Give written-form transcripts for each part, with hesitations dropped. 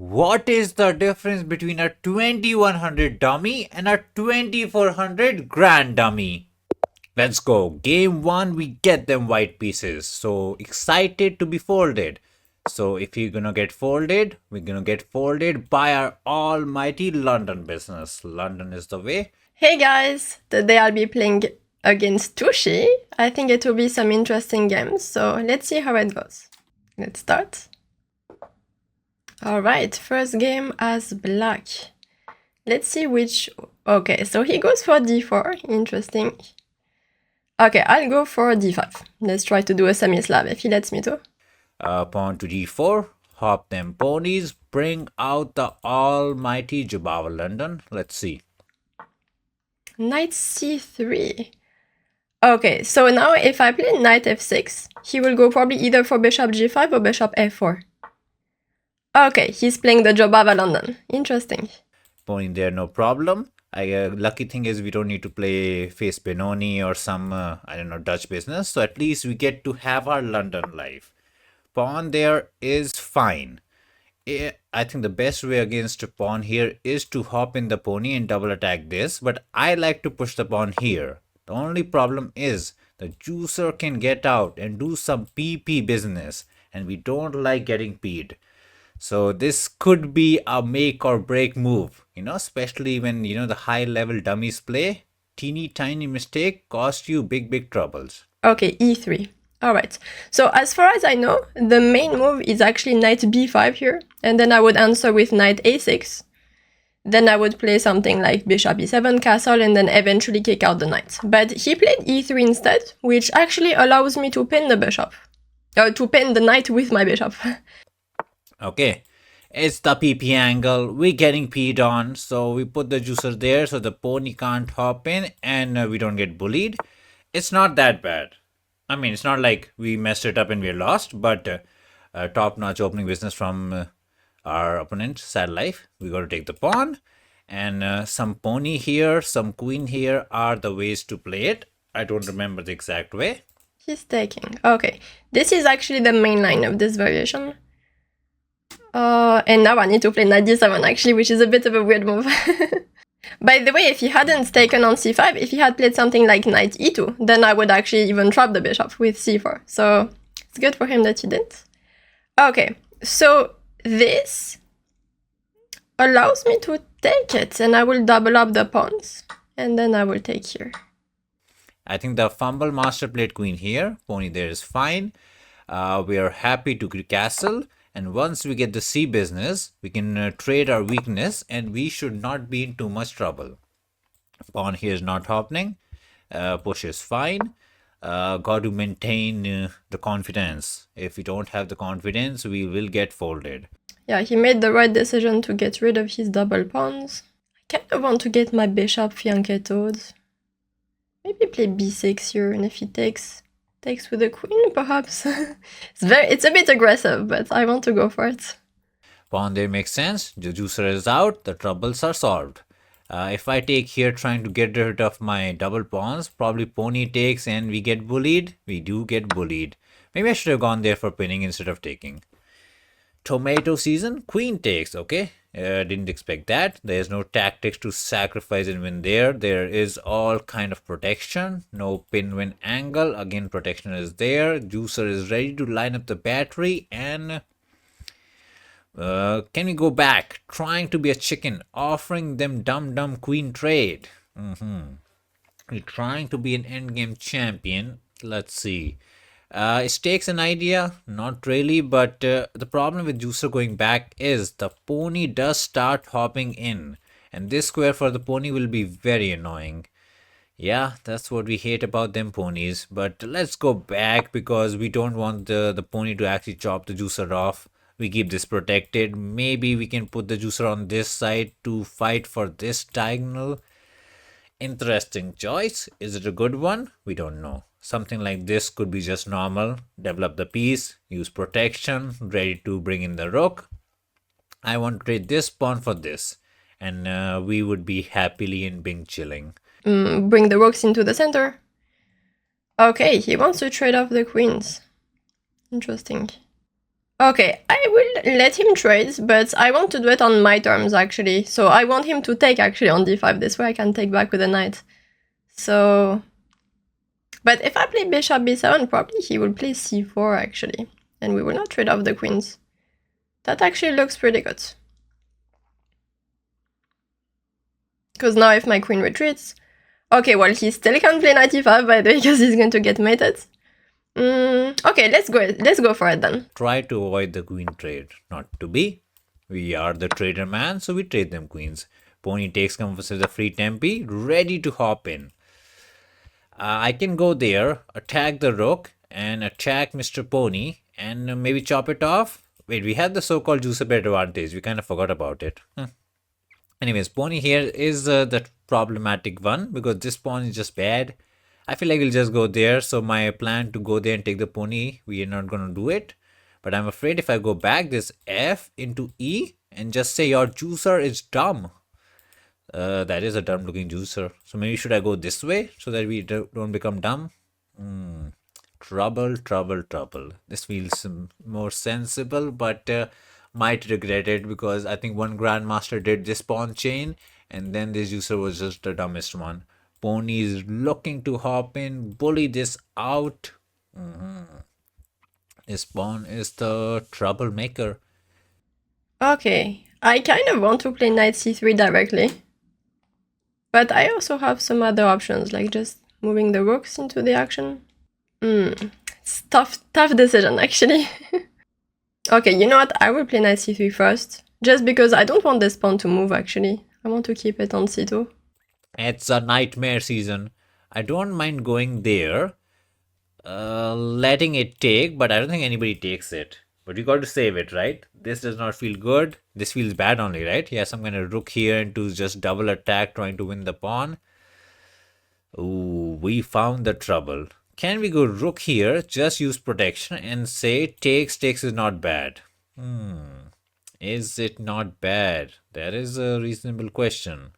What is the difference between a 2100 dummy and a 2400 grand dummy? Let's go. Game 1, we get them white pieces. So excited to be folded. So if you're gonna get folded, we're gonna get folded by our almighty London business. London is the way. Hey guys, today I'll be playing against Tushi. I think it will be some interesting games, so let's see how it goes. Let's start. Alright, first game as black. Let's see which... Okay, so he goes for d4, interesting. Okay, I'll go for d5. Let's try to do a semi-slab if he lets me to. Pawn to d4, hop them ponies, bring out the almighty Jababa London. Let's see. Knight c3. Okay, so now if I play knight f6, he will go probably either for bishop g5 or bishop f4. Okay, he's playing the Jababa London. Interesting. Pony there, no problem. Lucky thing is we don't need to play face Benoni or some, I don't know, Dutch business. So at least we get to have our London life. Pawn there is fine. I think the best way against a pawn here is to hop in the pony and double attack this. But I like to push the pawn here. The only problem is the juicer can get out and do some PP business. And we don't like getting P'd. So this could be a make or break move, especially when, the high level dummies play. Teeny tiny mistake cost you big troubles. Okay, e3. Alright, so as far as I know, the main move is actually knight b5 here, and then I would answer with knight a6. Then I would play something like bishop e7, castle, and then eventually kick out the knight. But he played e3 instead, which actually allows me to pin the bishop. To pin the knight with my bishop. Okay, it's the PP angle. We're getting P'd on, so we put the juicer there so the pony can't hop in and we don't get bullied. It's not that bad. I mean, it's not like we messed it up and we're lost, but top-notch opening business from our opponent, sad life. We got to take the pawn, and some pony here, some queen here are the ways to play it. I don't remember the exact way. He's taking. Okay, this is actually the main line of this variation. And now I need to play knight d7 actually, which is a bit of a weird move. By the way, if he hadn't taken on c5, if he had played something like knight e2, then I would actually even trap the bishop with c4. So it's good for him that he didn't. Okay, so this allows me to take it, and I will double up the pawns, and then I will take here. I think the fumble master played queen here. Pony there is fine. We are happy to castle. And once we get the C business, we can trade our weakness and we should not be in too much trouble. Pawn here is not happening. Push is fine. Got to maintain the confidence. If we don't have the confidence, we will get folded. Yeah, he made the right decision to get rid of his double pawns. I kind of want to get my bishop fianchettoed. Maybe play b6 here, and if he takes with the queen, perhaps. It's a bit aggressive, but I want to go for it. Pawn there makes sense. The juicer is out. The troubles are solved. If I take here trying to get rid of my double pawns, probably pony takes and we get bullied. We do get bullied. Maybe I should have gone there for pinning instead of taking. Tomato season, queen takes, okay. Didn't expect that. There's no tactics to sacrifice and win there. There is all kind of protection. No pin win angle. Again, protection is there. Juicer is ready to line up the battery. And can we go back? Trying to be a chicken. Offering them dumb queen trade. We're trying to be an endgame champion. Let's see. Stakes an idea, not really, but the problem with juicer going back is the pony does start hopping in, and this square for the pony will be very annoying. Yeah, that's what we hate about them ponies, but let's go back because we don't want the pony to actually chop the juicer off. We keep this protected. Maybe we can put the juicer on this side to fight for this diagonal. Interesting choice. Is it a good one? We don't know. Something like this could be just normal. Develop the piece, use protection, ready to bring in the rook. I want to trade this pawn for this, and we would be happily in being chilling. Bring the rooks into the center. Okay, he wants to trade off the queens. Interesting. Okay, I will let him trade, but I want to do it on my terms, actually. So I want him to take, actually, on d5. This way I can take back with a knight. So... But if I play bishop b7, probably he will play c4, actually. And we will not trade off the queens. That actually looks pretty good. Because now if my queen retreats... Okay, well, he still can play knight e5, by the way, because he's going to get mated. Okay, let's go for it then. Try to avoid the queen trade. Not to be. We are the trader man, so we trade them queens. Pony takes comfort as a free tempi, ready to hop in. I can go there, attack the rook, and attack Mr. Pony, and maybe chop it off. Wait, we had the so-called juicer bed advantage. We kind of forgot about it. Anyways, Pony here is the problematic one because this pawn is just bad. I feel like we'll just go there. So my plan to go there and take the pony, we are not going to do it. But I'm afraid if I go back this F into E and just say your juicer is dumb. That is a dumb looking juicer. So maybe should I go this way so that we don't become dumb? Trouble, trouble, trouble. This feels more sensible, but might regret it because I think one grandmaster did this pawn chain and then this user was just the dumbest one. Pony is looking to hop in, bully this out. This pawn is the troublemaker. Okay, I kind of want to play knight c3 directly. But I also have some other options, like just moving the rooks into the action. It's tough decision, actually. Okay, you know what? I will play knight c3 first. Just because I don't want this pawn to move, actually. I want to keep it on c2. It's a nightmare season. I don't mind going there, letting it take, but I don't think anybody takes it. But you got to save it, right? This does not feel good. This feels bad only, right? He has some kind of rook here into just double attack trying to win the pawn. Ooh, we found the trouble. Can we go rook here, just use protection and say takes is not bad? Is it not bad? That is a reasonable question.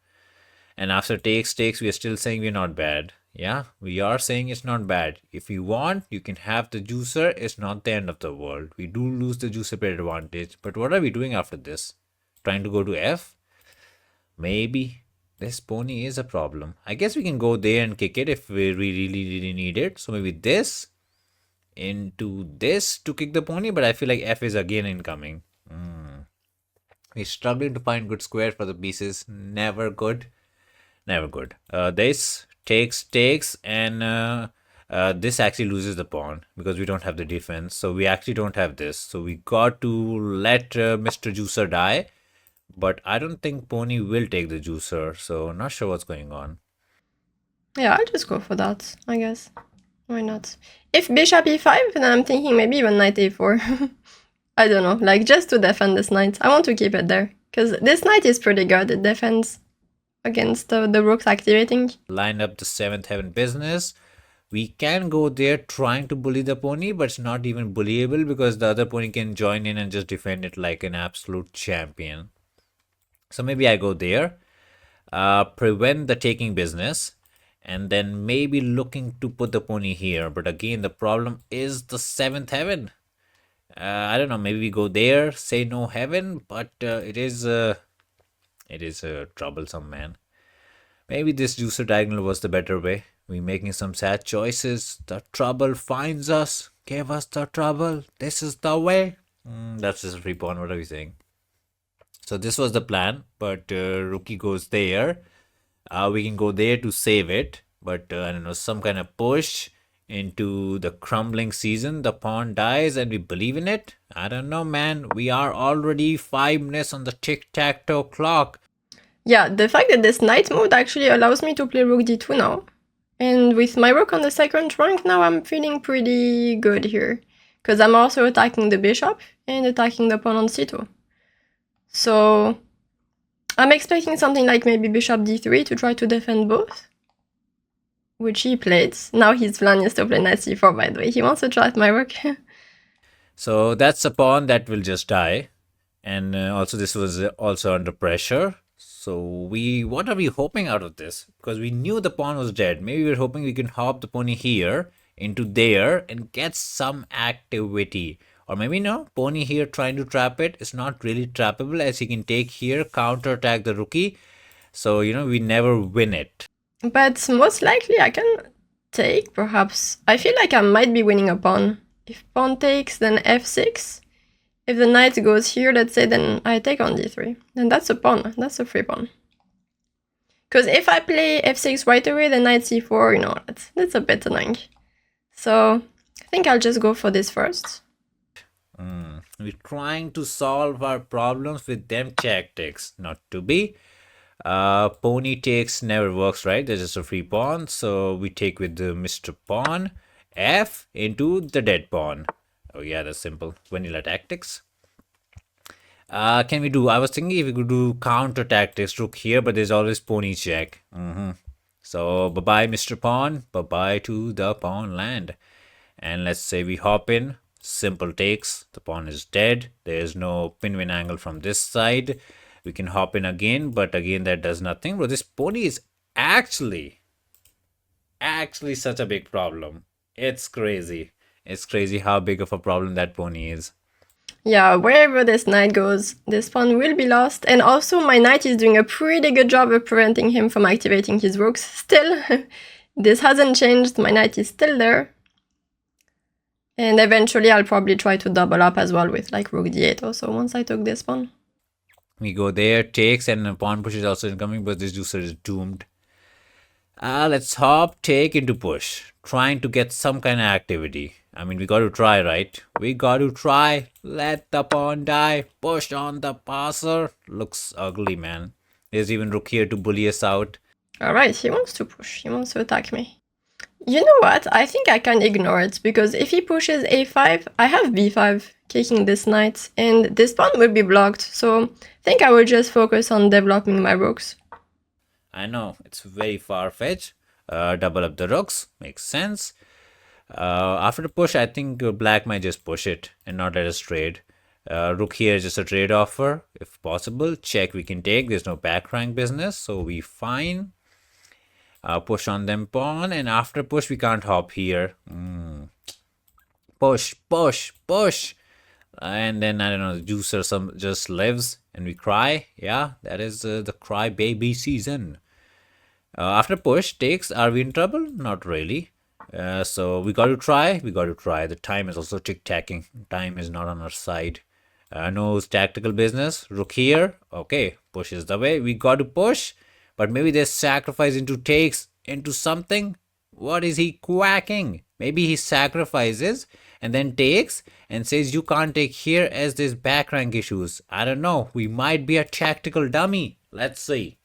And after takes, we are still saying we're not bad. Yeah, we are saying it's not bad. If you want, you can have the juicer. It's not the end of the world. We do lose the juicer pair advantage. But what are we doing after this? Trying to go to F? Maybe. This pony is a problem. I guess we can go there and kick it if we really need it. So maybe this into this to kick the pony. But I feel like F is again incoming. We're struggling to find good square for the pieces. Never good. Never good. This takes, and this actually loses the pawn because we don't have the defense. So we actually don't have this. So we got to let Mr. Juicer die. But I don't think Pony will take the juicer. So not sure what's going on. Yeah, I'll just go for that, I guess. Why not? If bishop e5, then I'm thinking maybe even knight a4. I don't know, like just to defend this knight. I want to keep it there. Because this knight is pretty good. It defends against the rooks activating. Line up the 7th heaven business. We can go there trying to bully the pony, but it's not even bullyable because the other pony can join in and just defend it like an absolute champion. So maybe I go there, prevent the taking business, and then maybe looking to put the pony here. But again, the problem is the 7th heaven. I don't know, maybe we go there, say no heaven, but it is a troublesome, man. Maybe this juicer diagonal was the better way. We're making some sad choices. The trouble finds us. Give us the trouble. This is the way. That's just a free pawn. What are we saying? So this was the plan, but rookie goes there. We can go there to save it, but I don't know, some kind of push into the crumbling season. The pawn dies and we believe in it. I don't know, man. We are already 5 minutes on the tic-tac-toe clock. Yeah, the fact that this knight moved actually allows me to play rook d2 now. And with my rook on the 2nd rank now, I'm feeling pretty good here. Because I'm also attacking the bishop and attacking the pawn on c2. So I'm expecting something like maybe bishop d3 to try to defend both. Which he played. Now his plan is to play knight c4, by the way. He wants to try at my rook. So that's a pawn that will just die. And also this was also under pressure. So what are we hoping out of this? Because we knew the pawn was dead. Maybe we're hoping we can hop the pony here into there and get some activity. Or maybe no, pony here trying to trap it. It's not really trappable as he can take here, counter attack the rookie. So, we never win it. But most likely I can take, perhaps. I feel like I might be winning a pawn. If pawn takes, then f6. If the knight goes here, let's say, then I take on d3. Then that's a pawn. That's a free pawn. Because if I play f6 right away, then knight c4, that's a bit annoying. So I think I'll just go for this first. We're trying to solve our problems with them tactics. Not to be. Pony takes never works, right? There's just a free pawn. So we take with the Mr. Pawn. F into the dead pawn. Oh yeah, that's simple. Vanilla tactics. Can we do? I was thinking if we could do counter tactics, rook here, but there's always pony check. So bye bye, Mr. Pawn. Bye bye to the pawn land. And let's say we hop in. Simple takes. The pawn is dead. There's no pin-win angle from this side. We can hop in again, but again that does nothing. Bro, this pony is actually such a big problem. It's crazy. It's crazy how big of a problem that pony is. Yeah, wherever this knight goes, this pawn will be lost. And also my knight is doing a pretty good job of preventing him from activating his rooks. Still, this hasn't changed. My knight is still there. And eventually I'll probably try to double up as well with like rook d8 also once I took this pawn. We go there, takes, and the pawn push is also incoming, but this juicer is doomed. Let's hop, take into push. Trying to get some kind of activity. I mean, we got to try, right? We got to try. Let the pawn die. Push on the passer. Looks ugly, man. There's even rook here to bully us out. Alright, he wants to push. He wants to attack me. You know what? I think I can ignore it, because if he pushes a5, I have b5, kicking this knight, and this pawn will be blocked, so I think I will just focus on developing my rooks. I know, it's very far-fetched. Double up the rooks, makes sense. After the push, I think black might just push it and not let us trade. Rook here is just a trade offer, if possible. Check we can take, there's no back rank business, so we fine. Push on them pawn, and after push we can't hop here. Push, push, push. And then I don't know, the juicer just lives and we cry. Yeah, that is the cry baby season. After push takes, are we in trouble? Not really. So we got to try. The time is also tick-tacking. Time is not on our side. No tactical business. Rook here. Okay, push is the way. We got to push. But maybe there's sacrifice into takes into something. What is he quacking? Maybe he sacrifices and then takes and says you can't take here as there's back rank issues. I don't know. We might be a tactical dummy. Let's see.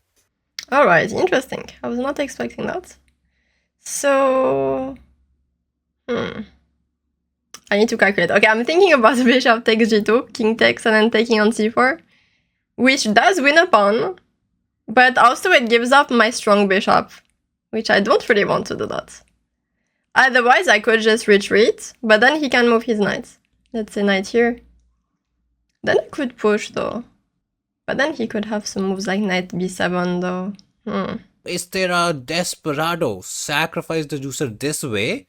Alright, interesting. I was not expecting that. So... I need to calculate. Okay, I'm thinking about bishop takes g2, king takes, and then taking on c4, which does win a pawn. But also it gives up my strong bishop, which I don't really want to do that. Otherwise, I could just retreat, but then he can move his knight. Let's say knight here. Then I could push though. But then he could have some moves like knight b7 though. Is there a desperado? Sacrifice the juicer this way,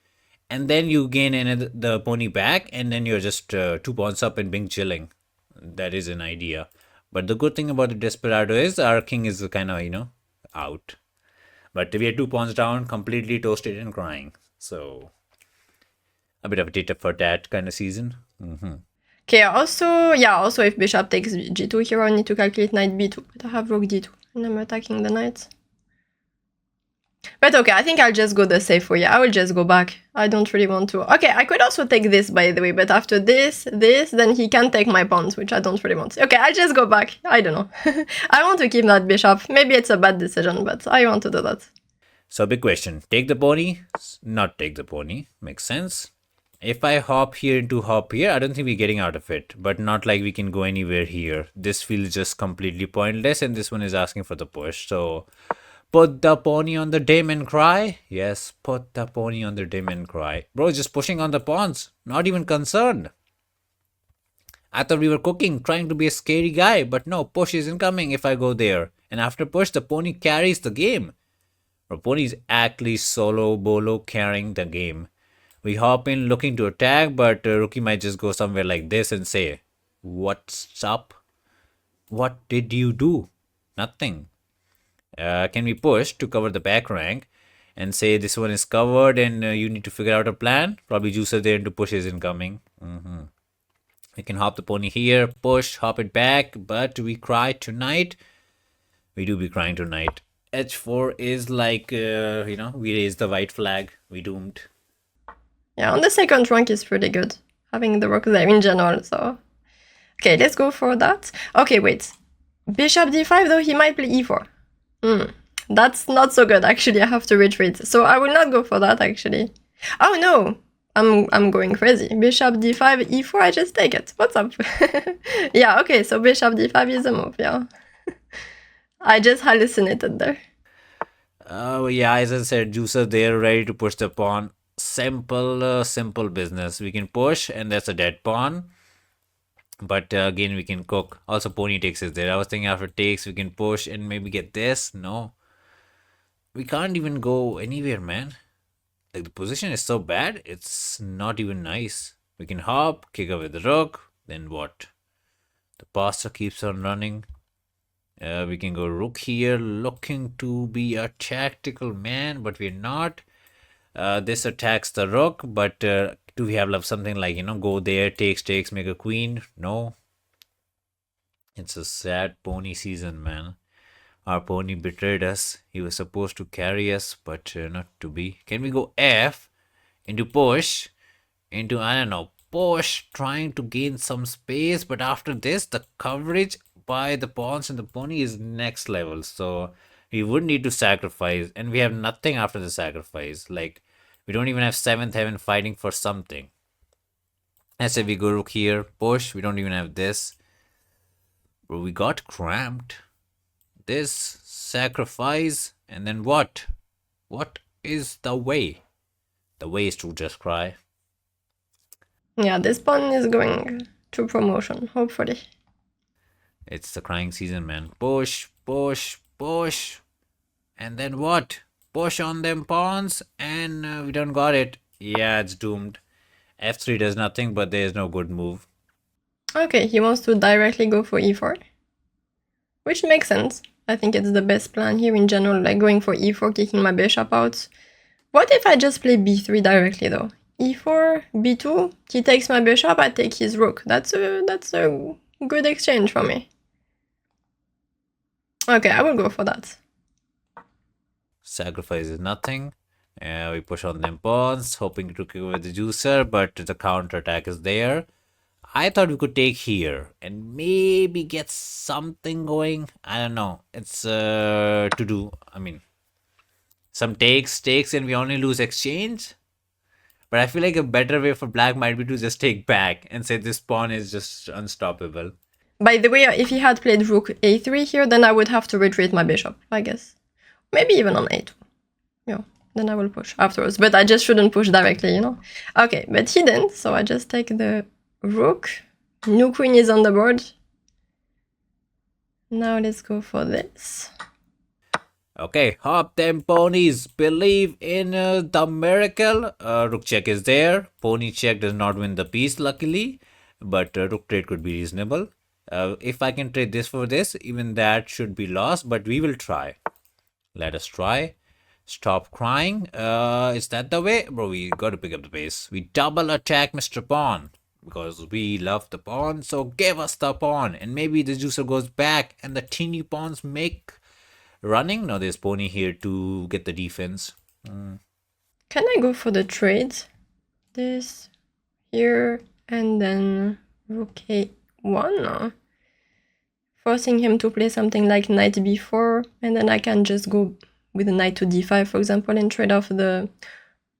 and then you gain the pony back, and then you're just 2 pawns up and being chilling. That is an idea. But the good thing about the desperado is our king is kind of, out. But we are 2 pawns down, completely toasted and crying. So, a bit of a tit for tat kind of season. Okay, also if bishop takes g2 here, I need to calculate knight b2. But I have rook d2, and I'm attacking the knight. But okay, I think I'll just go the safe way. I will just go back. I don't really want to. Okay, I could also take this, by the way, but after this, then he can take my pawns, which I don't really want. Okay, I'll just go back. I don't know. I want to keep that bishop. Maybe it's a bad decision, but I want to do that. So big question. Take the pony? Not take the pony. Makes sense. If I hop here into hop here, I don't think we're getting out of it. But not like we can go anywhere here. This feels just completely pointless, and this one is asking for the push. So... put the pony on the dim and cry. Yes, put the pony on the dim and cry. Bro, just pushing on the pawns. Not even concerned. I thought we were cooking, trying to be a scary guy. But no, push isn't coming if I go there. And after push, the pony carries the game. Bro, pony is actually solo bolo carrying the game. We hop in looking to attack, but rookie might just go somewhere like this and say, "What's up? What did you do?" Nothing. Can we push to cover the back rank and say this one is covered and you need to figure out a plan? Probably Juicer there to push is incoming. We can hop the pony here, push, hop it back, but we cry tonight. We do be crying tonight. H4 is like, we raise the white flag. We doomed. Yeah, on the second rank is pretty good. Having the rook there in general, so... Okay, let's go for that. Okay, wait. Bishop d5, though, he might play e4. That's not so good, actually. I have to retreat. So I will not go for that, actually. Oh, no! I'm going crazy. Bishop d5, e4, I just take it. What's up? Yeah, okay, so bishop d5 is a move, yeah. I just hallucinated there. Oh, yeah, as I said, Juicer there ready to push the pawn. Simple business. We can push, and that's a dead pawn. But again, we can cook. Also, pony takes is there. I was thinking after takes, we can push and maybe get this. No. We can't even go anywhere, man. Like, the position is so bad, it's not even nice. We can hop, kick away the rook. Then what? The pastor keeps on running. We can go rook here, looking to be a tactical man, but we're not. This attacks the rook, but do we have something like, go there, takes, make a queen? No. It's a sad pony season, man. Our pony betrayed us. He was supposed to carry us, but not to be. Can we go F into push? Into, I don't know, push, trying to gain some space, but after this, the coverage by the pawns and the pony is next level. So we would need to sacrifice, and we have nothing after the sacrifice. Like, we don't even have seventh heaven fighting for something. Let's say we go rook here, push. We don't even have this. Bro, we got cramped. This sacrifice, and then what? What is the way? The way is to just cry. Yeah, this pawn is going to promotion, hopefully. It's the crying season, man. Push, push, push. And then what? Push on them pawns, and we don't got it. Yeah, it's doomed. F3 does nothing, but there is no good move. Okay, he wants to directly go for e4. Which makes sense. I think it's the best plan here in general, like going for e4, kicking my bishop out. What if I just play b3 directly, though? e4, b2, he takes my bishop, I take his rook. That's a good exchange for me. Okay, I will go for that. Sacrifice is nothing. We push on them pawns, hoping to kill with the juicer, but the counter attack is there. I thought we could take here and maybe get something going. I don't know. It's to do. I mean, some takes, and we only lose exchange. But I feel like a better way for black might be to just take back and say this pawn is just unstoppable. By the way, if he had played rook a3 here, then I would have to retreat my bishop, I guess. Maybe even on a2. Yeah, then I will push afterwards. But I just shouldn't push directly, Okay, but he didn't, so I just take the rook. New queen is on the board. Now let's go for this. Okay, hop them ponies. Believe in the miracle. Rook check is there. Pony check does not win the piece, luckily. But rook trade could be reasonable. If I can trade this for this, even that should be lost. But we will try. Let us try. Stop crying. Is that the way? Bro, we got to pick up the pace. We double attack Mr. Pawn. Because we love the pawn. So give us the pawn. And maybe the juicer goes back. And the teeny pawns make running. Now there's pony here to get the defense. Can I go for the trade? This here and then rook a1? No. Forcing him to play something like knight b4, and then I can just go with a knight to d5, for example, and trade off the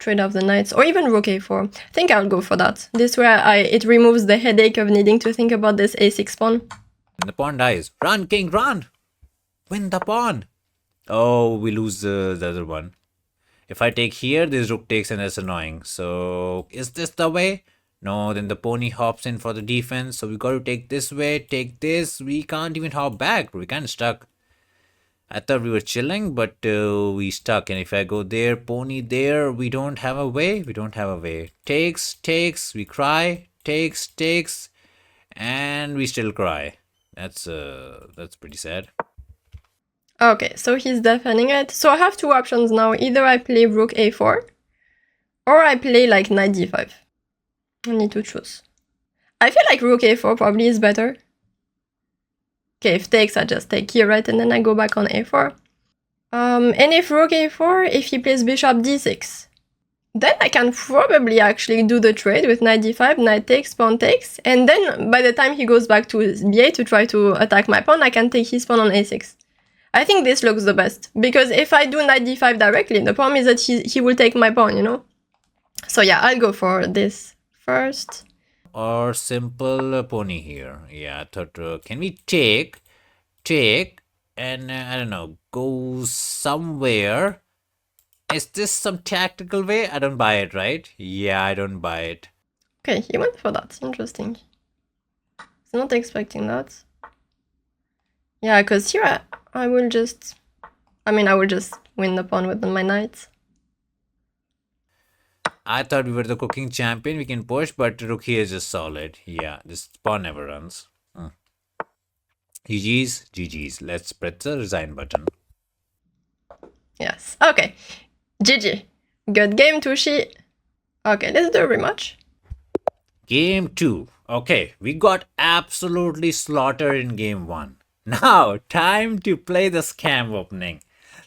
knights, or even rook a4. I think I'll go for that. This way it removes the headache of needing to think about this a6 pawn. And the pawn dies. Run, king, run! Win the pawn! Oh, we lose the other one. If I take here, this rook takes and that's annoying. So, is this the way? No, then the pony hops in for the defense. So we got to take this way, take this. We can't even hop back. We're kind of stuck. I thought we were chilling, but we stuck. And if I go there, pony there, we don't have a way. We don't have a way. Takes, we cry. Takes, and we still cry. That's pretty sad. Okay, so he's defending it. So I have two options now. Either I play rook a4, or I play like knight d5. I need to choose. I feel like rook a4 probably is better. Okay, if takes, I just take here, right? And then I go back on a4. And if rook a4, if he plays bishop d6, then I can probably actually do the trade with knight d5, knight takes, pawn takes, and then by the time he goes back to b8 to try to attack my pawn, I can take his pawn on a6. I think this looks the best, because if I do knight d5 directly, the problem is that he will take my pawn, you know? So yeah, I'll go for this first. Or simple pony here. Yeah, I thought, can we take, and I don't know, go somewhere. Is this some tactical way? I don't buy it, right? Yeah, I don't buy it. Okay, he went for that. Interesting. He's not expecting that. Yeah, because here I will just win the pawn with my knight. I thought we were the cooking champion. We can push, but rook here is just solid. Yeah, this pawn never runs. GG's. Let's press the resign button. Yes. Okay. GG. Good game, Tushi. Okay, let's do a rematch. Game 2. Okay, we got absolutely slaughtered in game 1. Now, time to play the scam opening.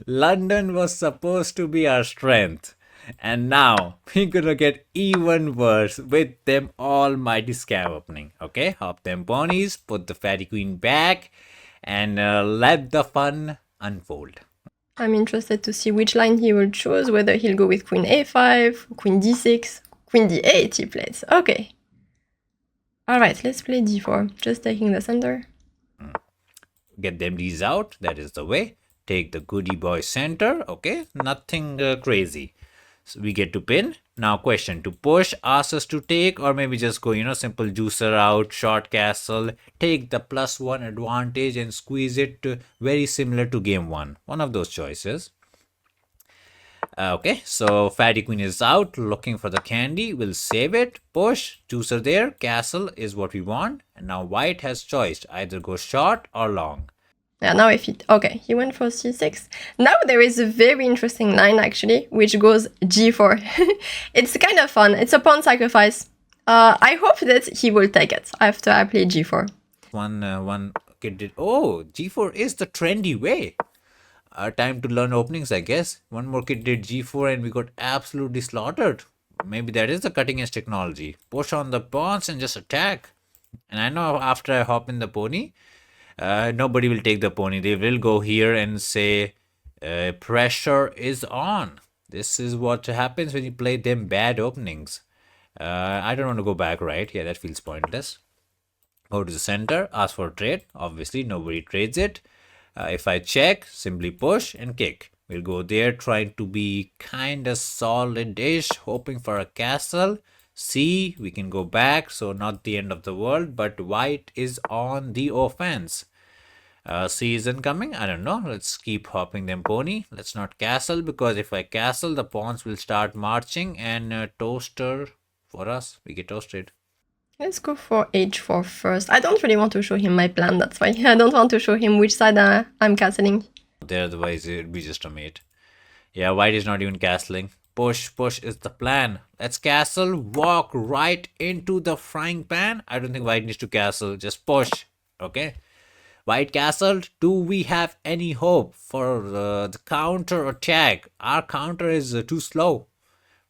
London was supposed to be our strength. And now, we're gonna get even worse with them almighty scam opening. Okay, hop them ponies, put the fatty queen back, and let the fun unfold. I'm interested to see which line he will choose, whether he'll go with queen a5, queen d6, queen d8 he plays. Okay. Alright, let's play d4. Just taking the center. Get them these out, that is the way. Take the goody boy center, okay? Nothing crazy. So we get to pin. Now question, to push, ask us to take, or maybe just go, simple juicer out, short castle, take the +1 advantage and squeeze it to very similar to game 1. One of those choices. Okay, so fatty queen is out, looking for the candy. We'll save it, push, juicer there, castle is what we want. And now white has choice, either go short or long. Yeah, now he went for c6. Now there is a very interesting line actually, which goes g4. It's kind of fun. It's a pawn sacrifice. I hope that he will take it after I play g4. One kid did. Oh, g4 is the trendy way. Time to learn openings, I guess. One more kid did g4 and we got absolutely slaughtered. Maybe that is the cutting edge technology. Push on the pawns and just attack. And I know after I hop in the pony, nobody will take the pony. They will go here and say, pressure is on. This is what happens when you play them bad openings. I don't want to go back, right? Yeah, that feels pointless. Go to the center, ask for a trade. Obviously, nobody trades it. If I check, simply push and kick. We'll go there trying to be kind of solid-ish, hoping for a castle. See, we can go back, so not the end of the world, but white is on the offense. C is incoming, I don't know. Let's keep hopping them pony. Let's not castle, because if I castle, the pawns will start marching and toaster for us. We get toasted. Let's go for h4 first. I don't really want to show him my plan, that's why. I don't want to show him which side I'm castling. There, otherwise it'd be just a mate. Yeah, white is not even castling. Push is the plan. Let's castle, walk right into the frying pan. I don't think white needs to castle, just push. Okay. White castled. Do we have any hope for the counter attack? Our counter is too slow.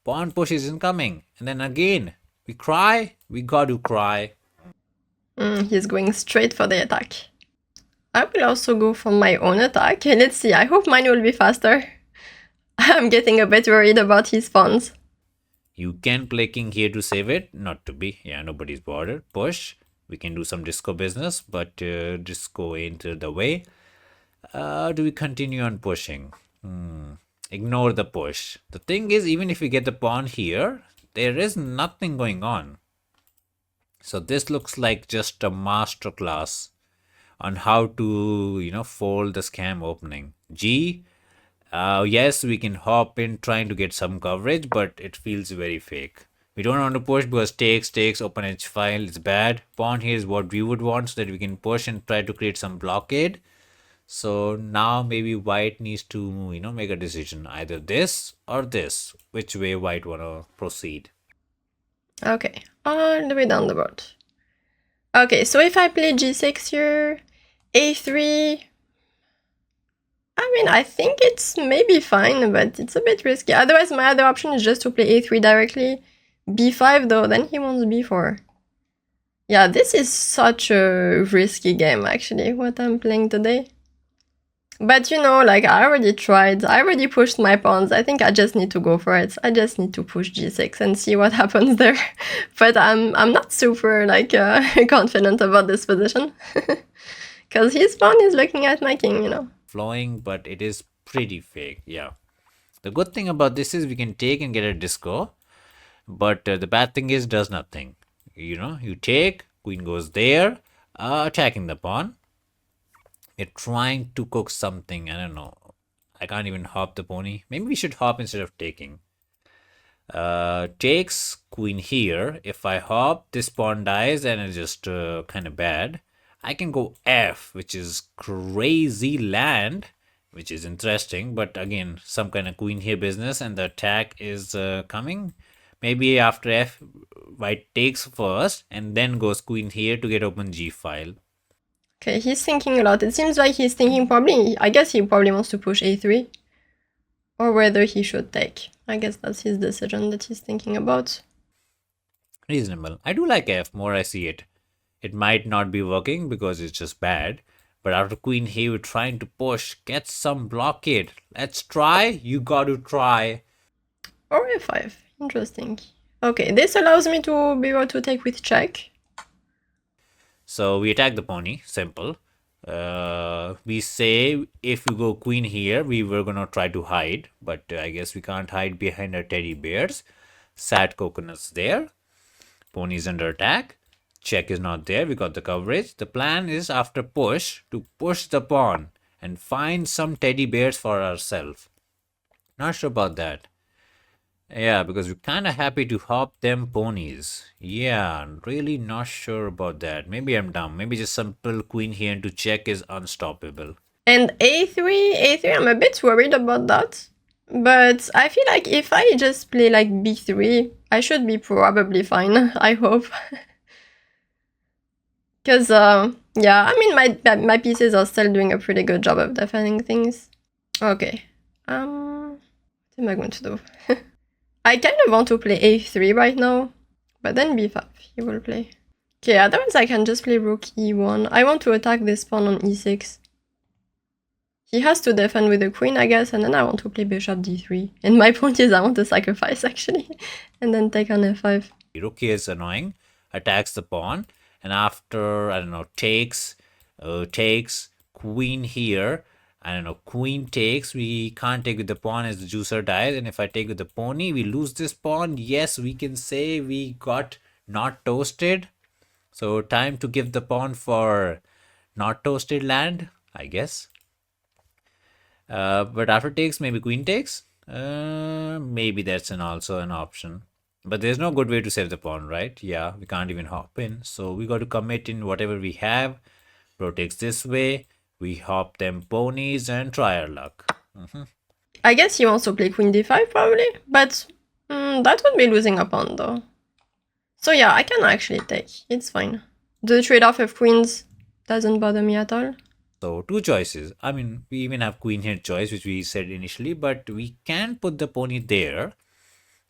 Pawn push is incoming. And then again, we cry. We got to cry. He's going straight for the attack. I will also go for my own attack. Let's see. I hope mine will be faster. I'm getting a bit worried about his pawns. You can play king here to save it. Not to be. Yeah, nobody's bothered. Push. We can do some disco business, but disco ain't the way. Do we continue on pushing? Ignore the push. The thing is, even if we get the pawn here, there is nothing going on. So this looks like just a masterclass on how to, fold the scam opening. G, yes, we can hop in trying to get some coverage, but it feels very fake. We don't want to push because takes, open H file is bad. Pawn here is what we would want so that we can push and try to create some blockade. So now maybe white needs to, make a decision, either this or this. Which way white wanna proceed? Okay, all the way down the board. Okay, so if I play g6 here, a3, I mean, I think it's maybe fine, but it's a bit risky. Otherwise, my other option is just to play a3 directly. b5 though, then he wants b4. Yeah, this is such a risky game, actually, what I'm playing today. But like, I already tried. I already pushed my pawns. I think I just need to go for it. I just need to push g6 and see what happens there. But I'm not super, confident about this position. Because his pawn is looking at my king, Flowing, but it is pretty fake, yeah. The good thing about this is we can take and get a disco, but the bad thing is does nothing. You take, queen goes there, attacking the pawn. We're trying to cook something, I don't know. I can't even hop the pony. Maybe we should hop instead of taking. Takes, queen here. If I hop, this pawn dies and it's just kind of bad. I can go F, which is crazy land, which is interesting. But again, some kind of queen here business and the attack is coming. Maybe after F, white takes first and then goes queen here to get open G file. Okay, he's thinking a lot. It seems like he's thinking I guess he probably wants to push a3. Or whether he should take. I guess that's his decision that he's thinking about. Reasonable. I do like F more I see it. It might not be working because it's just bad. But after queen here, we're trying to push, get some blockade. Let's try. You got to try. Or a5. Interesting. Okay, this allows me to be able to take with check. So we attack the pony. Simple. We say if we go queen here, we were gonna try to hide, but I guess we can't hide behind our teddy bears. Sad coconuts there. Pony's under attack. Check is not there. We got the coverage. The plan is after push to push the pawn and find some teddy bears for ourselves. Not sure about that. Yeah, because we're kind of happy to hop them ponies. Yeah, really not sure about that. Maybe I'm dumb. Maybe just simple queen here into check is unstoppable. And a3, I'm a bit worried about that. But I feel like if I just play like b3, I should be probably fine, I hope. Because, yeah, I mean, my pieces are still doing a pretty good job of defending things. Okay. What am I going to do? I kind of want to play a3 right now, but then b5 he will play. Okay, otherwise I can just play rook e1. I want to attack this pawn on e6. He has to defend with the queen, I guess, and then I want to play bishop d3. And my point is I want to sacrifice, actually, and then take on f5. Rook here is annoying, attacks the pawn, and after, I don't know, takes, queen here, I don't know, queen takes, we can't take with the pawn as the juicer dies, and if I take with the pony, we lose this pawn. Yes, we can say we got not toasted. So time to give the pawn for not toasted land, I guess. But after takes, maybe queen takes. Maybe that's also an option. But there's no good way to save the pawn, right? Yeah, we can't even hop in. So we got to commit in whatever we have. Bro takes this way. We hop them ponies and try our luck. I guess he wants to play queen d5 probably, but that would be losing a pawn though. So yeah, I can actually take. It's fine. The trade-off of queens doesn't bother me at all. So two choices. I mean, we even have queen here choice, which we said initially, but we can put the pony there,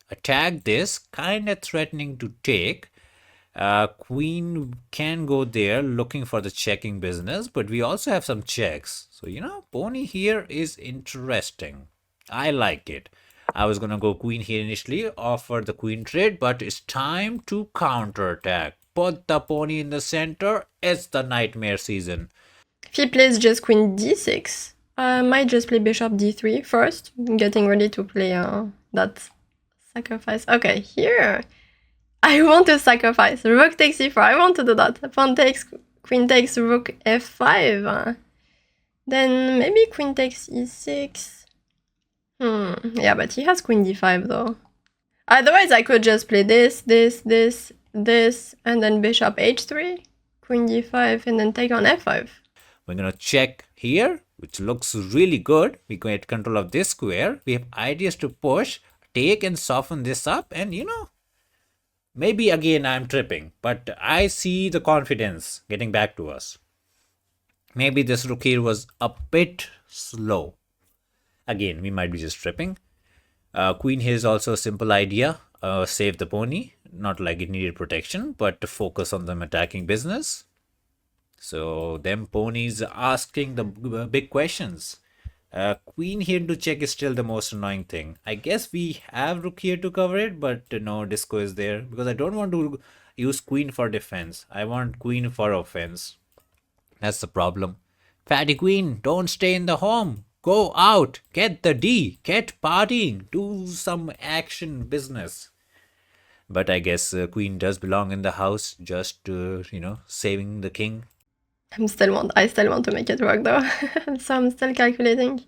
attack this, kind of threatening to take. Queen can go there looking for the checking business, but we also have some checks. So, pony here is interesting. I like it. I was gonna go queen here initially, offer the queen trade, but it's time to counterattack. Put the pony in the center. It's the nightmare season. If he plays just queen d6, I might just play bishop d3 first, getting ready to play that sacrifice. Okay, here I want to sacrifice. Rook takes e4. I want to do that. Pawn takes, Queen takes rook f5. Then maybe queen takes e6. Yeah, but he has queen d5 though. Otherwise, I could just play this, and then bishop h3, queen d5, and then take on f5. We're gonna check here, which looks really good. We get control of this square. We have ideas to push, take and soften this up, and maybe again I'm tripping, but I see the confidence getting back to us. Maybe this rook here was a bit slow. Again, we might be just tripping. Queen here is also a simple idea. Save the pony. Not like it needed protection, but to focus on them attacking business. So them ponies asking the big questions. Queen here to check is still the most annoying thing. I guess we have rook here to cover it, but no, disco is there. Because I don't want to use queen for defense. I want queen for offense. That's the problem. Fatty queen, don't stay in the home. Go out, get the D, get partying, do some action business. But I guess queen does belong in the house, just saving the king. I still want to make it work though. So I'm still calculating.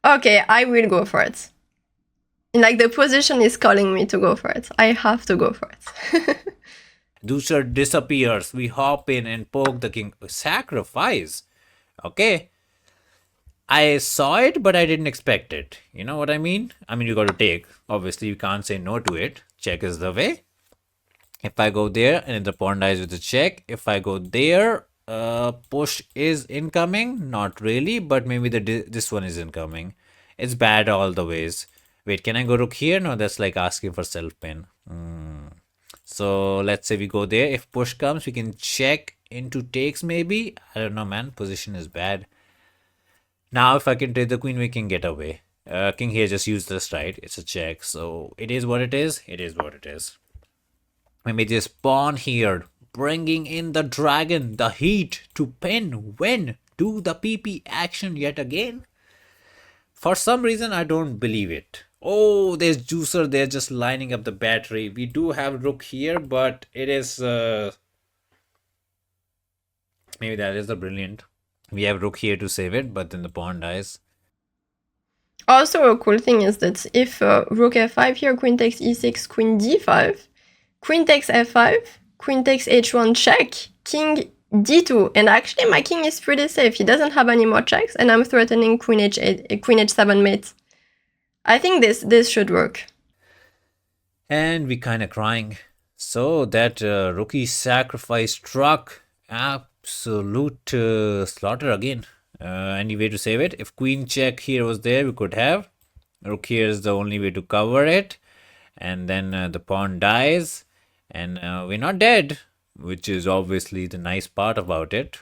Okay, I will go for it. Like the position is calling me to go for it. I have to go for it. Dusher disappears. We hop in and poke the king. Sacrifice. Okay. I saw it, but I didn't expect it. You know what I mean? I mean, you got to take. Obviously, you can't say no to it. Check is the way. If I go there and the pawn dies with a check. If I go there, push is incoming. Not really, but maybe this one is incoming. It's bad all the ways. Wait, can I go rook here? No, that's like asking for self-pin. So let's say we go there. If push comes, we can check into takes maybe. I don't know, man. Position is bad. Now if I can take the queen, we can get away. King here just used this, right? It's a check. So it is what it is. It is what it is. Maybe this pawn here, bringing in the dragon, the heat to pin, win, do the PP action yet again. For some reason, I don't believe it. Oh, there's Juicer there just lining up the battery. We do have rook here, but it is... maybe that is the brilliant. We have rook here to save it, but then the pawn dies. Also, a cool thing is that if rook f5 here, queen takes e6, queen d5, queen takes f5, queen takes h1 check, king d2, and actually my king is pretty safe. He doesn't have any more checks, and I'm threatening queen h8, queen h7 mate. I think this should work. And we kind of crying. So that rookie sacrifice struck. Absolute slaughter again. Any way to save it? If queen check here was there, we could have. Rook here is the only way to cover it. And then the pawn dies. And we're not dead, which is obviously the nice part about it.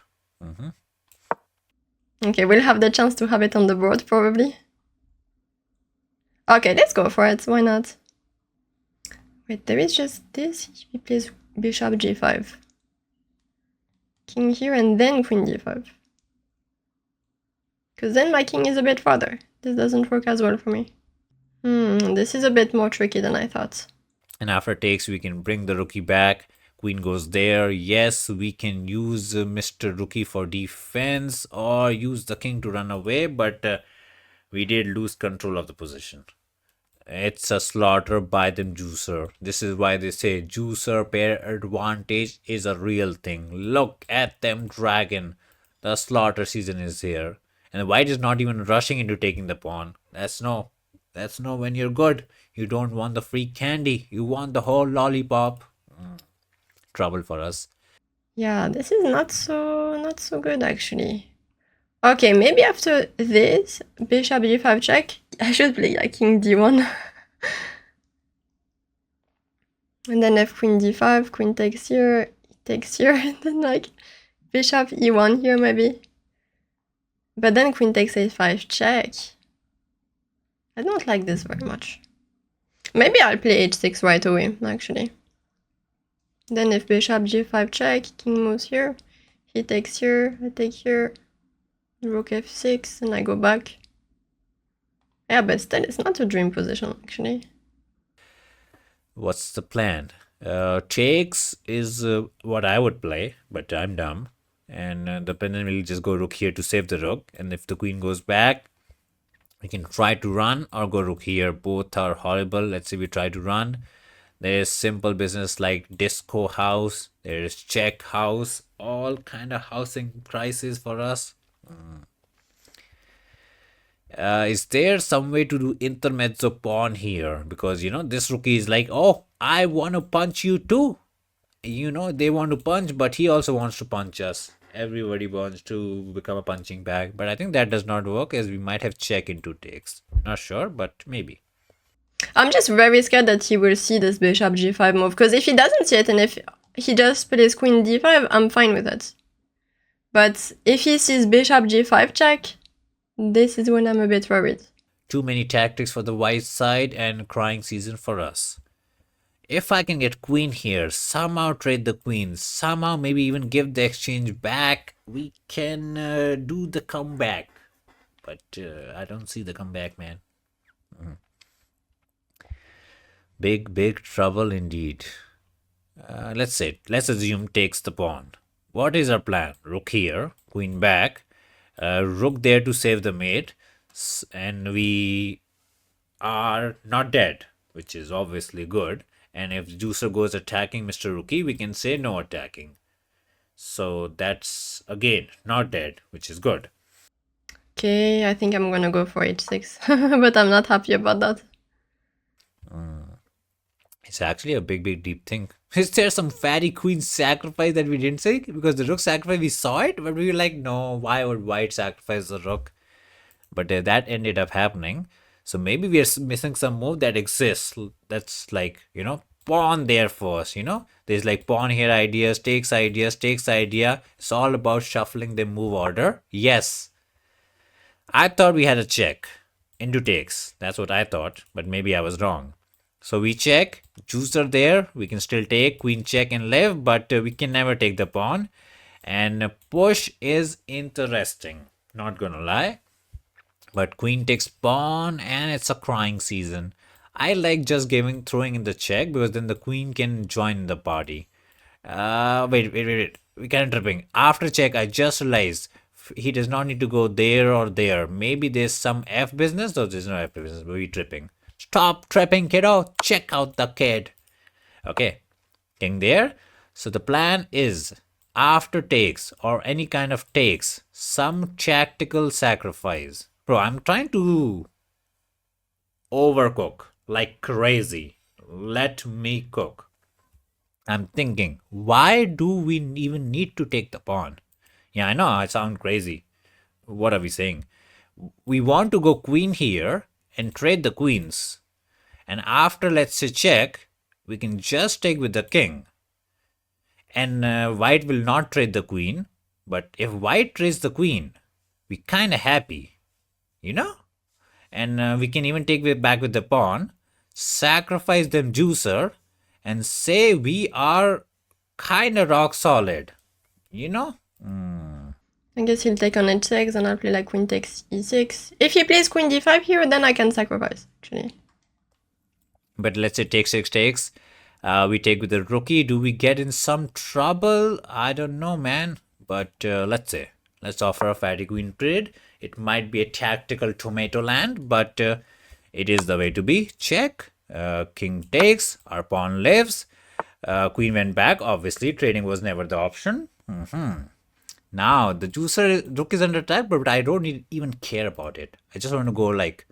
Okay, we'll have the chance to have it on the board, probably. Okay, let's go for it. Why not? Wait, there is just this. He plays bishop g5. King here and then queen d5. Because then my king is a bit farther. This doesn't work as well for me. This is a bit more tricky than I thought. And after takes, we can bring the rookie back. Queen goes there. Yes, we can use Mr. Rookie for defense or use the king to run away, but we did lose control of the position. It's a slaughter by them juicer. This is why they say juicer pair advantage is a real thing. Look at them dragon. The slaughter season is here. And the white is not even rushing into taking the pawn. That's no when you're good. You don't want the free candy. You want the whole lollipop. Trouble for us. Yeah, this is not so good actually. Okay, maybe after this, bishop g5 check, I should play like king d1. And then if queen d5, queen takes here, takes here, and then like bishop e1 here maybe. But then queen takes a5 check. I don't like this very much. Maybe I'll play h6 right away, actually. Then if bishop g5 check, king moves here, he takes here, I take here, rook f6, and I go back. Yeah, but still, it's not a dream position, actually. What's the plan? Takes is what I would play, but I'm dumb. And the pendant will just go rook here to save the rook. And if the queen goes back, we can try to run or go rook here. Both are horrible. Let's say we try to run. There is simple business like disco house. There is check house. All kind of housing crisis for us. Is there some way to do intermezzo pawn here? Because this rookie is like, oh, I want to punch you too. They want to punch, but he also wants to punch us. Everybody wants to become a punching bag, but I think that does not work, as we might have check into takes. Not sure, but maybe. I'm just very scared that he will see this bishop g5 move, because if he doesn't see it and if he just plays queen d5, I'm fine with it. But if he sees bishop g5 check, this is when I'm a bit worried. Too many tactics for the white side and crying season for us. If I can get queen here, somehow trade the queen, somehow maybe even give the exchange back, we can do the comeback. But I don't see the comeback, man. Big trouble indeed. Let's assume takes the pawn. What is our plan? Rook here, queen back, rook there to save the mate, and we are not dead, which is obviously good. And if Juicer goes attacking Mr. Rookie, we can say no attacking. So that's again not dead, which is good. Okay, I think I'm gonna go for h6, but I'm not happy about that. It's actually a big deep thing. Is there some fatty queen sacrifice that we didn't say? Because the rook sacrifice, we saw it, but we were like, no, why would white sacrifice the rook? But that ended up happening. So maybe we are missing some move that exists. That's like, pawn there first, There's like pawn here ideas, takes idea. It's all about shuffling the move order. Yes. I thought we had a check into takes. That's what I thought, but maybe I was wrong. So we check, juicer there, we can still take, queen check and live, but we can never take the pawn. And push is interesting, not gonna lie. But queen takes pawn and it's a crying season. I like just throwing in the check because then the queen can join the party. Wait. We can't tripping. After check, I just realized he does not need to go there or there. Maybe there's some F business, or there's no F business, but we tripping. Stop tripping, kiddo. Check out the kid. Okay, king there. So the plan is after takes or any kind of takes, some tactical sacrifice. Bro, I'm trying to overcook like crazy. Let me cook. I'm thinking, why do we even need to take the pawn? Yeah, I know, I sound crazy. What are we saying? We want to go queen here and trade the queens. And after, let's say, check, we can just take with the king. And white will not trade the queen. But if white trades the queen, we kind of happy, And we can even take it back with the pawn, sacrifice them juicer, and say we are kind of rock solid, I guess he'll take on h6 and I'll play like queen takes e6. If he plays queen d5 here, then I can sacrifice, actually. But let's say takes. We take with the rookie. Do we get in some trouble? I don't know, man. But let's offer a fatty queen trade. It might be a tactical tomato land, but it is the way to be. Check. King takes. Our pawn lives. Queen went back. Obviously, trading was never the option. Now, the rook is under attack, but I don't even care about it. I just want to go like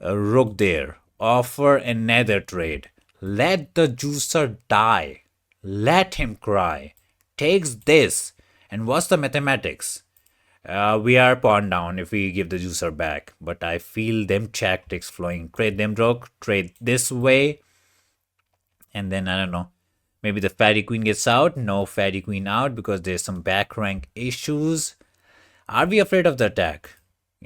a rook there. Offer another trade. Let the juicer die. Let him cry. Takes this. And what's the mathematics? We are pawn down if we give the juicer back. But I feel them tactics flowing. Trade them rook. Trade this way. And then, I don't know. Maybe the fatty queen gets out. No fatty queen out because there's some back rank issues. Are we afraid of the attack?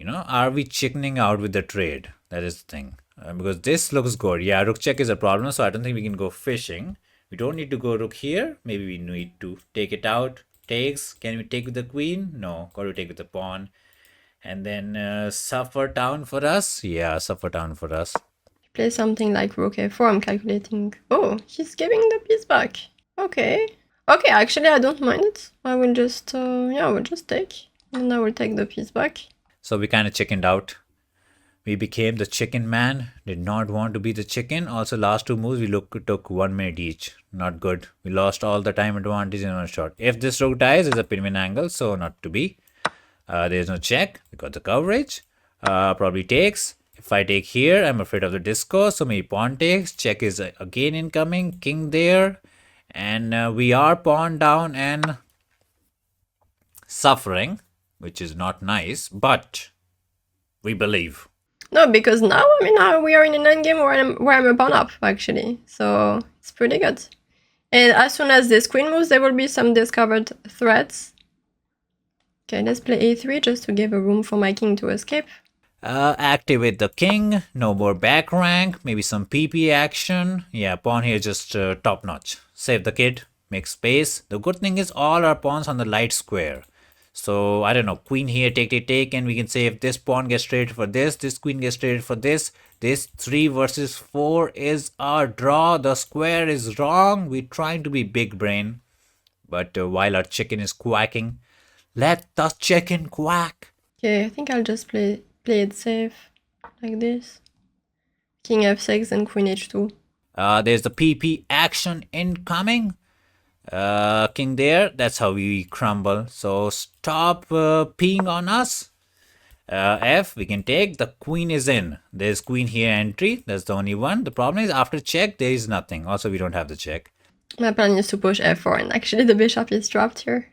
Are we chickening out with the trade? That is the thing. Because this looks good. Yeah, rook check is a problem, so I don't think we can go fishing. We don't need to go rook here. Maybe we need to take it out. Takes. Can we take with the queen? No. Got to take with the pawn. And then suffer down for us. Yeah, suffer down for us. Play something like rook a4. I'm calculating. Oh, he's giving the piece back. Okay. Okay, actually, I don't mind it. I will just, yeah, I will just take. And I will take the piece back. So we kind of chickened out. We became the chicken man. Did not want to be the chicken. Also, last two moves we took 1 minute each. Not good. We lost all the time advantage in one shot. If this rook dies, it's a pin-win angle, so not to be. There's no check. We got the coverage. Probably takes. If I take here, I'm afraid of the disco, so maybe pawn takes. Check is again incoming. King there. And we are pawn down and suffering, which is not nice, but we believe. No, because now, I mean, now we are in an endgame where I'm a pawn up, actually. So it's pretty good. And as soon as this queen moves, there will be some discovered threats. Okay, let's play a3 just to give a room for my king to escape. Activate the king. No more back rank. Maybe some PP action. Yeah, pawn here just top notch. Save the kid. Make space. The good thing is all our pawns on the light square. So, I don't know, queen here, take, and we can say if this pawn gets traded for this queen gets traded for this 3 versus 4 is our draw. The square is wrong. We're trying to be big brain. But while our chicken is quacking, let the chicken quack. Okay, I think I'll just play it safe, like this. King f6 and queen h2. There's the PP action incoming. King there. That's how we crumble. So stop peeing on us. F, we can take. The queen is in. There's queen here entry. That's the only one. The problem is after check, there is nothing. Also, we don't have the check. My plan is to push f4, and actually the bishop is trapped here.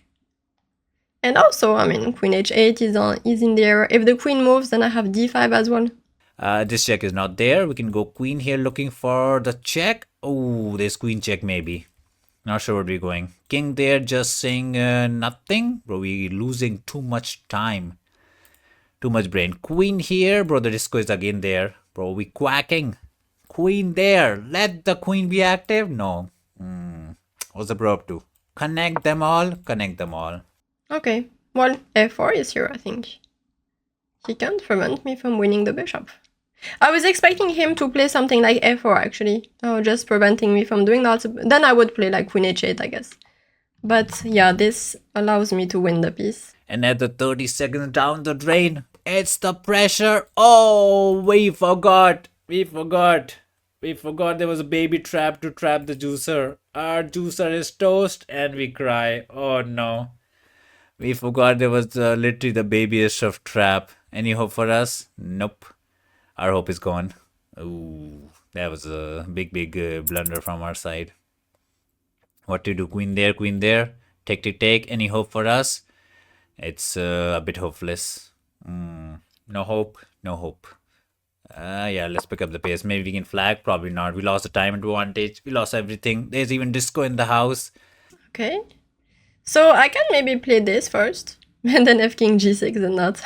And also, I mean, queen h8 is in there. If the queen moves, then I have d5 as well. This check is not there. We can go queen here looking for the check. Oh, there's queen check maybe. Not sure where we're going. King there just saying nothing. Bro, we're losing too much time. Too much brain. Queen here. Bro, the disco is again there. Bro, we quacking. Queen there. Let the queen be active. No. What's the bro up to? Connect them all. Connect them all. Okay. Well, f4 is here, I think. He can't prevent me from winning the bishop. I was expecting him to play something like f4, actually. Oh, just preventing me from doing that. Then I would play like queen h8, I guess. But yeah, this allows me to win the piece. And at the 30 seconds down the drain, it's the pressure. Oh, we forgot. We forgot there was a baby trap to trap the juicer. Our juicer is toast and we cry. Oh no. We forgot there was literally the babyest of trap. Any hope for us? Nope. Our hope is gone. Ooh, that was a big blunder from our side. What to do? Queen there. Take. Any hope for us? It's a bit hopeless. No hope. Yeah, let's pick up the pace. Maybe we can flag. Probably not. We lost the time advantage. We lost everything. There's even disco in the house. Okay. So I can maybe play this first. And then f king g6 and that.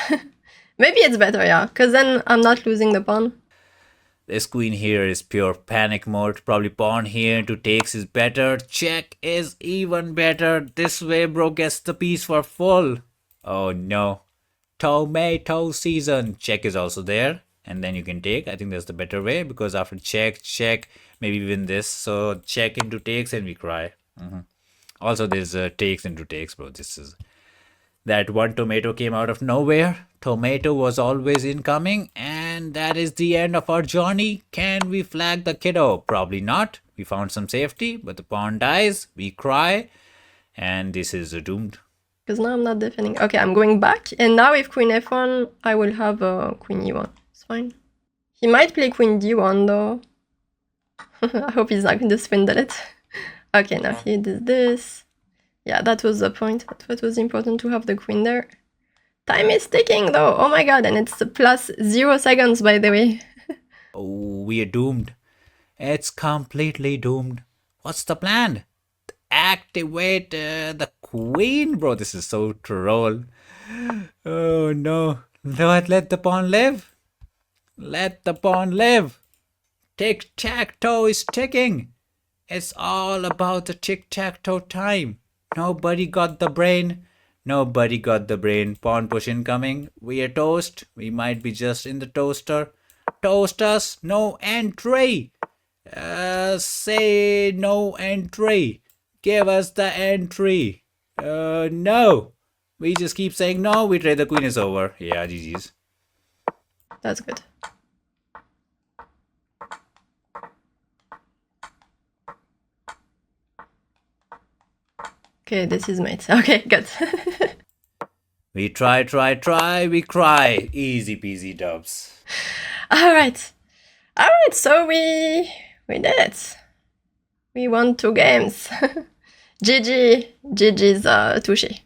Maybe it's better, yeah. Because then I'm not losing the pawn. This queen here is pure panic mode. Probably pawn here into takes is better. Check is even better. This way, bro gets the piece for full. Oh no. Tomato season. Check is also there. And then you can take. I think that's the better way. Because after check, maybe we win this. So check into takes and we cry. Also, there's takes into takes, bro. This is... That one tomato came out of nowhere. Tomato was always incoming. And that is the end of our journey. Can we flag the kiddo? Probably not. We found some safety. But the pawn dies. We cry. And this is doomed. Because now I'm not defending. Okay, I'm going back. And now if queen f1, I will have queen e1. It's fine. He might play queen d1 though. I hope he's not going to swindle it. Okay, now he did this. Yeah, that was the point. That was important to have the queen there. Time is ticking though. Oh my god, and it's plus 0 seconds by the way. Oh, we are doomed. It's completely doomed. What's the plan? Activate the queen? Bro, this is so troll. Oh no. Let the pawn live. Let the pawn live. Tic-tac-toe is ticking. It's all about the tic-tac-toe time. Nobody got the brain. Nobody got the brain. Pawn push incoming. We are toast. We might be just in the toaster. toast us? No entry. Say no entry. Give us the entry. No. We just keep saying no. We trade the queen is over. Yeah, GG's. That's good. Okay, this is mate. Okay, good. We try, we cry. Easy peasy dubs. Alright. Alright, so we did it. We won 2 games. GG's Touché.